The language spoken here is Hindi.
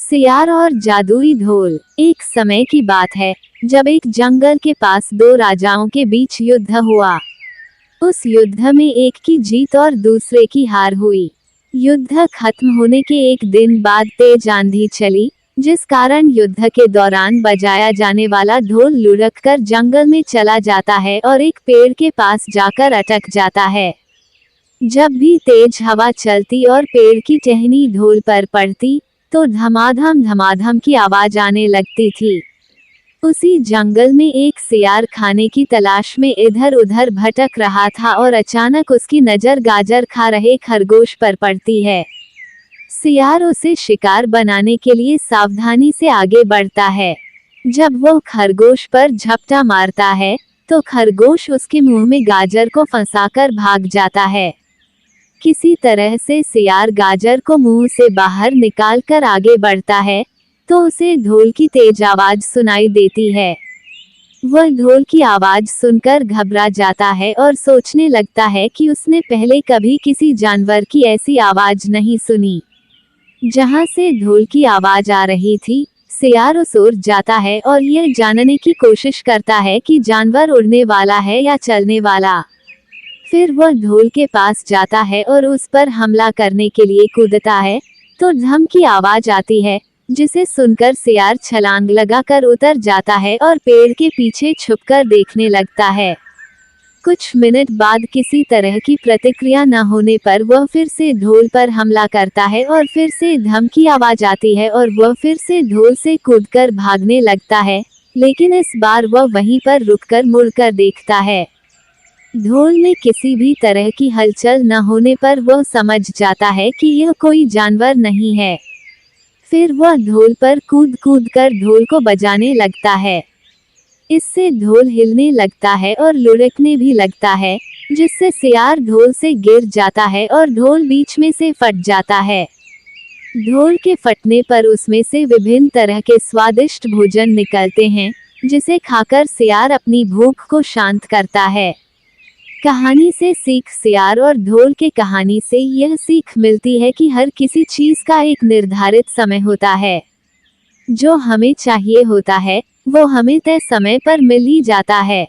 सियार और जादुई ढोल। एक समय की बात है जब एक जंगल के पास दो राजाओं के बीच युद्ध हुआ। उस युद्ध में एक की जीत और दूसरे की हार हुई। युद्ध खत्म होने के एक दिन बाद तेज आंधी चली, जिस कारण युद्ध के दौरान बजाया जाने वाला ढोल लुढ़क कर जंगल में चला जाता है और एक पेड़ के पास जाकर अटक जाता है। जब भी तेज हवा चलती और पेड़ की टहनी ढोल पर पड़ती, तो धमाधम धमाधम की आवाज आने लगती थी। उसी जंगल में एक सियार खाने की तलाश में इधर उधर भटक रहा था और अचानक उसकी नजर गाजर खा रहे खरगोश पर पड़ती है। सियार उसे शिकार बनाने के लिए सावधानी से आगे बढ़ता है। जब वो खरगोश पर झपटा मारता है, तो खरगोश उसके मुंह में गाजर को फंसाकर भाग जाता है। किसी तरह से सियार गाजर को मुंह से बाहर निकालकर आगे बढ़ता है, तो उसे ढोल की तेज आवाज सुनाई देती है। वह ढोल की आवाज सुनकर घबरा जाता है और सोचने लगता है कि उसने पहले कभी किसी जानवर की ऐसी आवाज नहीं सुनी। जहां से ढोल की आवाज आ रही थी, सियार उस ओर जाता है और यह जानने की कोशिश करता है कि जानवर उड़ने वाला है या चलने वाला। फिर वह ढोल के पास जाता है और उस पर हमला करने के लिए कूदता है, तो धम की आवाज आती है, जिसे सुनकर सियार छलांग लगाकर उतर जाता है और पेड़ के पीछे छुपकर देखने लगता है। कुछ मिनट बाद किसी तरह की प्रतिक्रिया न होने पर वह फिर से ढोल पर हमला करता है और फिर से धम की आवाज आती है और वह फिर से ढोल से कूदकर भागने लगता है, लेकिन इस बार वह वहीं पर रुककर मुड़कर देखता है। ढोल में किसी भी तरह की हलचल न होने पर वह समझ जाता है कि यह कोई जानवर नहीं है। फिर वह ढोल पर कूद कूद कर ढोल को बजाने लगता है। इससे ढोल हिलने लगता है और लुढ़कने भी लगता है, जिससे सियार ढोल से गिर जाता है और ढोल बीच में से फट जाता है। ढोल के फटने पर उसमें से विभिन्न तरह के स्वादिष्ट भोजन निकलते हैं, जिसे खाकर सियार अपनी भूख को शांत करता है। कहानी से सीख। सियार और ढोल के कहानी से यह सीख मिलती है कि हर किसी चीज का एक निर्धारित समय होता है। जो हमें चाहिए होता है, वो हमें तय समय पर मिल ही जाता है।